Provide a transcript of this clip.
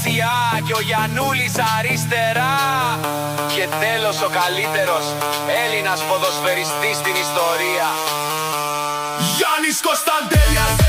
δεξιά και ο Γιαννούλης αριστερά. Και τέλος ο καλύτερος Έλληνας ποδοσφαιριστής στην ιστορία, Γιάννης Κωνσταντέλιας.